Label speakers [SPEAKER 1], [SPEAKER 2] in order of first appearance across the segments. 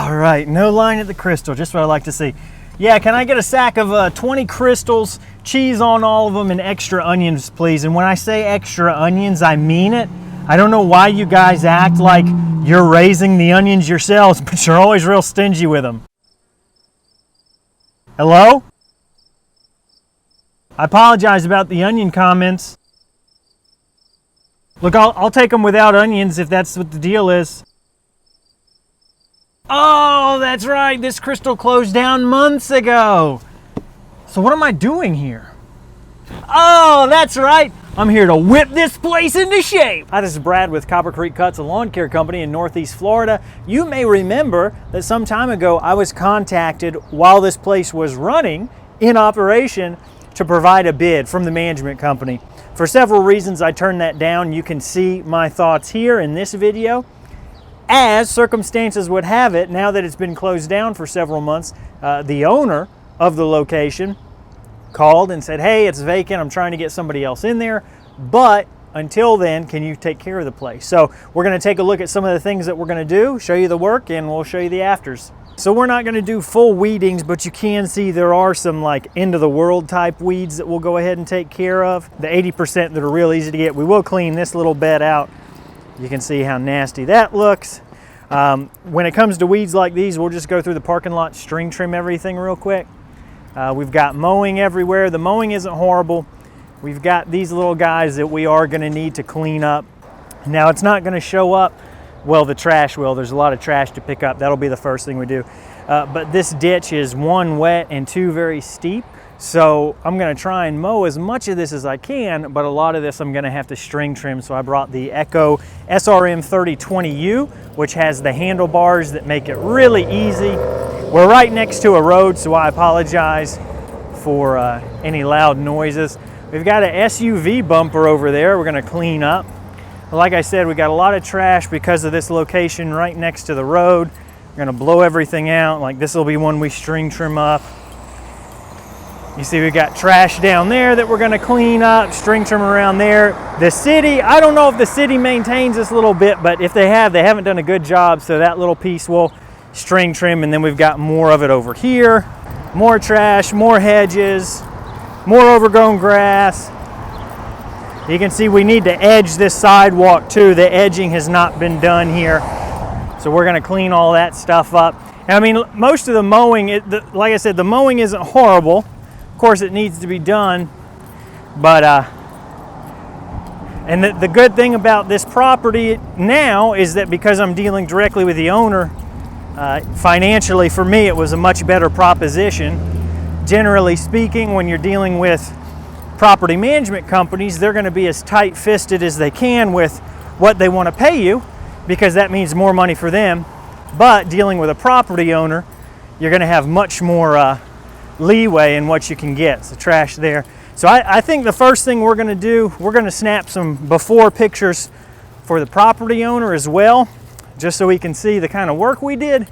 [SPEAKER 1] All right, no line at the Krystal, just what I like to see. Yeah, can I get a sack of 20 Krystals, cheese on all of them, and extra onions, please? And when I say extra onions, I mean it. I don't know why you guys act like you're raising the onions yourselves, but you're always real stingy with them. Hello? I apologize about the onion comments. Look, I'll take them without onions if that's what the deal is. Oh, that's right. This Krystal closed down months ago. So what am I doing here? Oh, that's right. I'm here to whip this place into shape. Hi, this is Brad with Copper Creek Cuts, a lawn care company in Northeast Florida. You may remember that some time ago I was contacted while this place was running in operation to provide a bid from the management company. For several reasons I turned that down. You can see my thoughts here in this video. As circumstances would have it, now that it's been closed down for several months, the owner of the location called and said, hey, it's vacant, I'm trying to get somebody else in there, but until then, can you take care of the place? So we're going to take a look at some of the things that we're going to do, show you the work, and we'll show you the afters. So we're not going to do full weedings, but you can see there are some like end of the world type weeds that we'll go ahead and take care of. The 80% that are real easy to get. We will clean this little bed out. You can see how nasty that looks. When it comes to weeds like these, we'll just go through the parking lot, string trim everything real quick. We've got mowing everywhere. The mowing isn't horrible. We've got these little guys that we are going to need to clean up. Now it's not going to show up, well, the trash will. There's a lot of trash to pick up. That'll be the first thing we do. But this ditch is 1, wet and 2, very steep. So I'm going to try and mow as much of this as I can, but a lot of this I'm going to have to string trim. So I brought the Echo SRM 3020U, which has the handlebars that make it really easy. We're right next to a road, so I apologize for any loud noises. We've got an SUV bumper over there we're going to clean up. Like I said, we got a lot of trash because of this location right next to the road. We're going to blow everything out. Like this will be one we string trim up. You see we got trash down there that we're going to clean up, string trim around there. The city, I don't know if the city maintains this little bit, but if they have, they haven't done a good job, so that little piece will string trim, and then we've got more of it over here. More trash, more hedges, more overgrown grass. You can see we need to edge this sidewalk too. The edging has not been done here, so we're going to clean all that stuff up. And I mean, most of the mowing, like I said, the mowing isn't horrible. Of course, it needs to be done, but and the good thing about this property now is that because I'm dealing directly with the owner, financially for me it was a much better proposition. Generally speaking, when you're dealing with property management companies, they're going to be as tight-fisted as they can with what they want to pay you, because that means more money for them. But dealing with a property owner, you're going to have much more leeway in what you can get. So trash there. So I think the first thing we're going to do, we're going to snap some before pictures for the property owner as well, just so we can see the kind of work we did.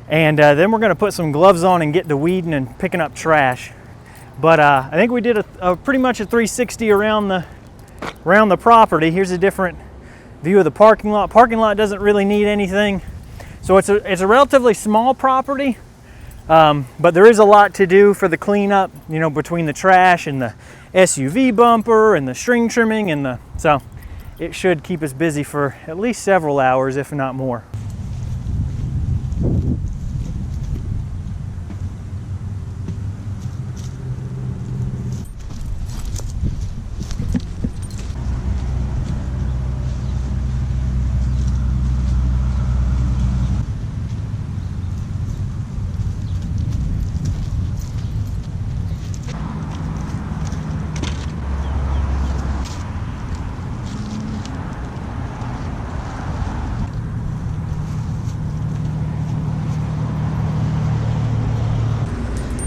[SPEAKER 1] And then we're going to put some gloves on and get to weeding and picking up trash. But I think we did a pretty much a 360 around the property. Here's a different view of the parking lot. Parking lot doesn't really need anything. So it's a relatively small property. But there is a lot to do for the cleanup, you know, between the trash and the SUV bumper and the string trimming and so it should keep us busy for at least several hours, if not more.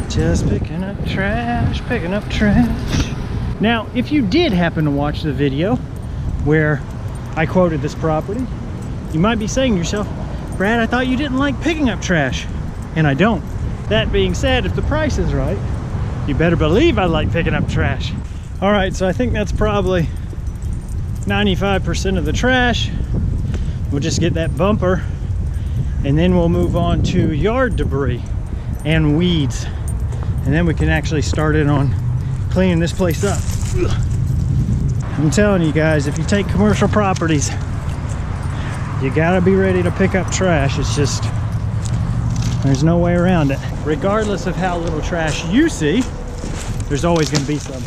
[SPEAKER 1] Just picking up trash, picking up trash. Now, if you did happen to watch the video where I quoted this property, you might be saying to yourself, Brad, I thought you didn't like picking up trash. And I don't. That being said, if the price is right, you better believe I like picking up trash. All right, so I think that's probably 95% of the trash. We'll just get that bumper And then we'll move on to yard debris and weeds. And then we can actually start in on cleaning this place up. I'm telling you guys, if you take commercial properties, you gotta be ready to pick up trash. It's just, there's no way around it. Regardless of how little trash you see, there's always gonna be some.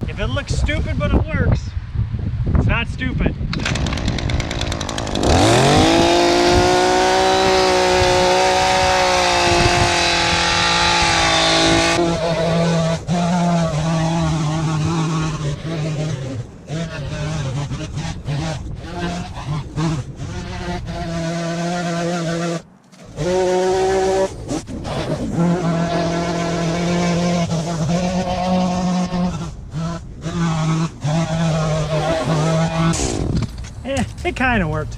[SPEAKER 1] If it looks stupid but it works, it's not stupid. It kind of worked.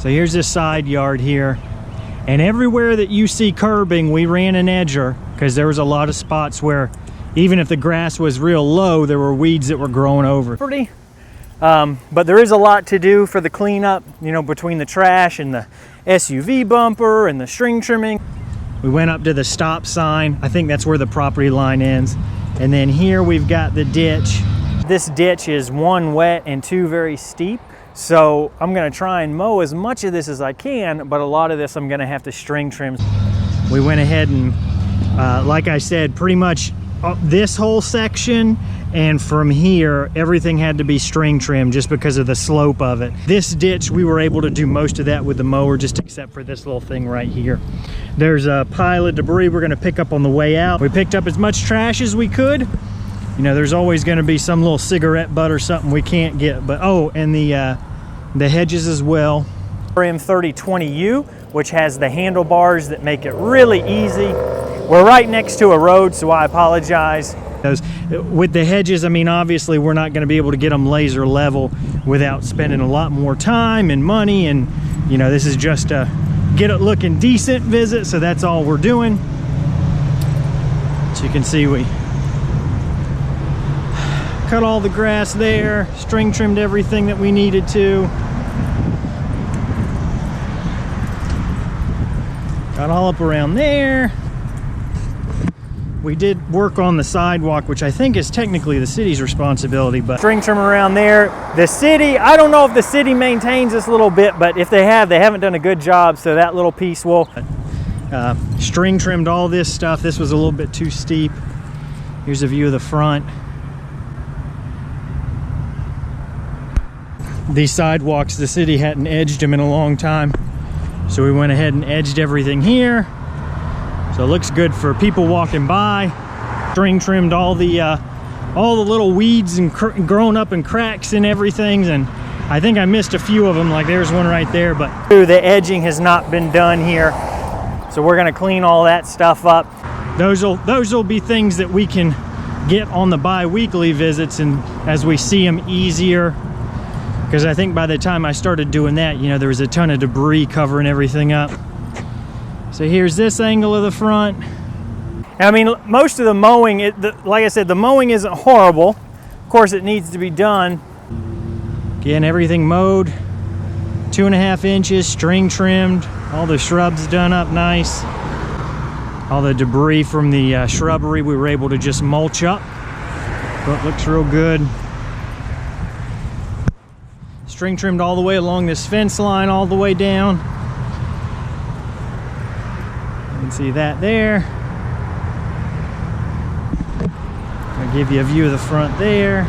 [SPEAKER 1] So here's this side yard here. And everywhere that you see curbing, we ran an edger because there was a lot of spots where even if the grass was real low, there were weeds that were growing over. Pretty. But there is a lot to do for the cleanup, you know, between the trash and the SUV bumper and the string trimming. We went up to the stop sign. I think that's where the property line ends. And then here we've got the ditch. This ditch is 1 wet and 2 very steep. So I'm gonna try and mow as much of this as I can, but a lot of this I'm gonna have to string trim. We went ahead and, like I said, pretty much this whole section and from here, everything had to be string trimmed just because of the slope of it. This ditch, we were able to do most of that with the mower, just except for this little thing right here. There's a pile of debris we're gonna pick up on the way out. We picked up as much trash as we could. You know, there's always gonna be some little cigarette butt or something we can't get, but oh, and the hedges as well. RM3020U, which has the handlebars that make it really easy. We're right next to a road, so I apologize. With the hedges, I mean, obviously we're not going to be able to get them laser level without spending a lot more time and money, and you know, this is just a get it looking decent visit, so that's all we're doing. So you can see we cut all the grass there, string trimmed everything that we needed to. Got all up around there. We did work on the sidewalk, which I think is technically the city's responsibility, but string trim around there. The city, I don't know if the city maintains this little bit, but if they have, they haven't done a good job, so that little piece will. String trimmed all this stuff. This was a little bit too steep. Here's a view of the front. These sidewalks, the city hadn't edged them in a long time, so we went ahead and edged everything here. So it looks good for people walking by. String trimmed all the little weeds and grown up in cracks and everything, and I think I missed a few of them, like there's one right there, but the edging has not been done here, so we're gonna clean all that stuff up. Those will be things that we can get on the bi-weekly visits, and as we see them easier, because I think by the time I started doing that, you know, there was a ton of debris covering everything up. So here's this angle of the front. I mean, most of the mowing, like I said, the mowing isn't horrible. Of course, it needs to be done. Again, everything mowed, 2.5 inches, string trimmed, all the shrubs done up nice. All the debris from the shrubbery we were able to just mulch up. So it looks real good. String trimmed all the way along this fence line, all the way down. You can see that there. I'll give you a view of the front there.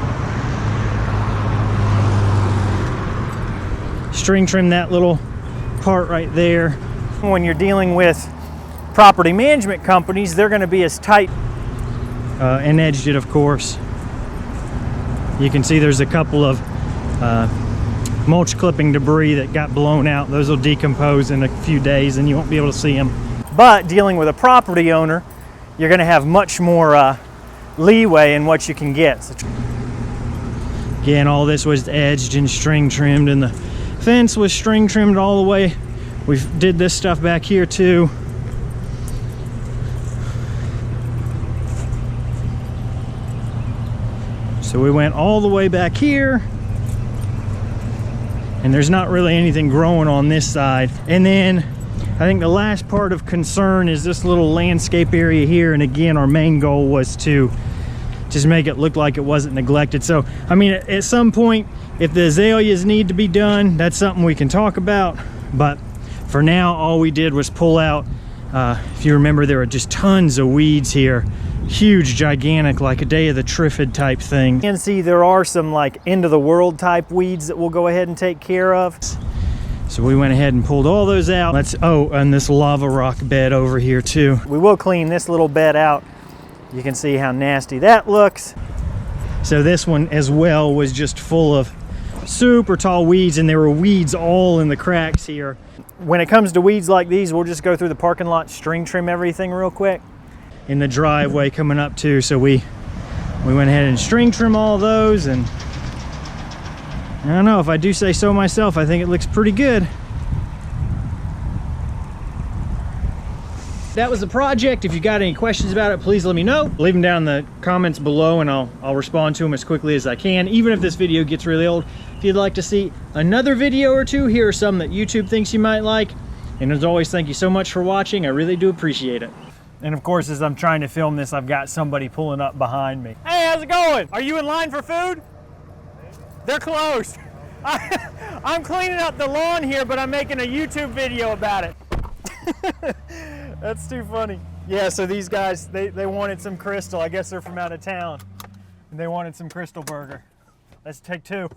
[SPEAKER 1] String trim that little part right there. When you're dealing with property management companies, they're going to be as tight. And edged it, of course. You can see there's a couple of mulch clipping debris that got blown out. Those will decompose in a few days and you won't be able to see them. But dealing with a property owner, you're going to have much more leeway in what you can get. So, again, all this was edged and string trimmed, and the fence was string trimmed all the way. We did this stuff back here too. So we went all the way back here, and there's not really anything growing on this side. And then I think the last part of concern is this little landscape area here. And again, our main goal was to just make it look like it wasn't neglected. So, I mean, at some point, if the azaleas need to be done, that's something we can talk about. But for now, all we did was pull out, if you remember, there are just tons of weeds here. Huge, gigantic, like a day of the Triffid type thing. You can see there are some like end of the world type weeds that we'll go ahead and take care of. So we went ahead and pulled all those out. And this lava rock bed over here too. We will clean this little bed out. You can see how nasty that looks. So this one as well was just full of super tall weeds, and there were weeds all in the cracks here. When it comes to weeds like these, we'll just go through the parking lot, string trim everything real quick. In the driveway coming up too, so we went ahead and string trim all those, and I don't know, if I do say so myself, I think it looks pretty good. That was the project. If you got any questions about it, please let me know. Leave them down in the comments below and I'll respond to them as quickly as I can, even if this video gets really old. If you'd like to see another video or two, here are some that YouTube thinks you might like. And as always, thank you so much for watching. I really do appreciate it. And of course, as I'm trying to film this, I've got somebody pulling up behind me. Hey, how's it going? Are you in line for food? They're closed. I'm cleaning up the lawn here, but I'm making a YouTube video about it. That's too funny. Yeah, so these guys, they wanted some Krystal. I guess they're from out of town. And they wanted some Krystal burger. Let's take two.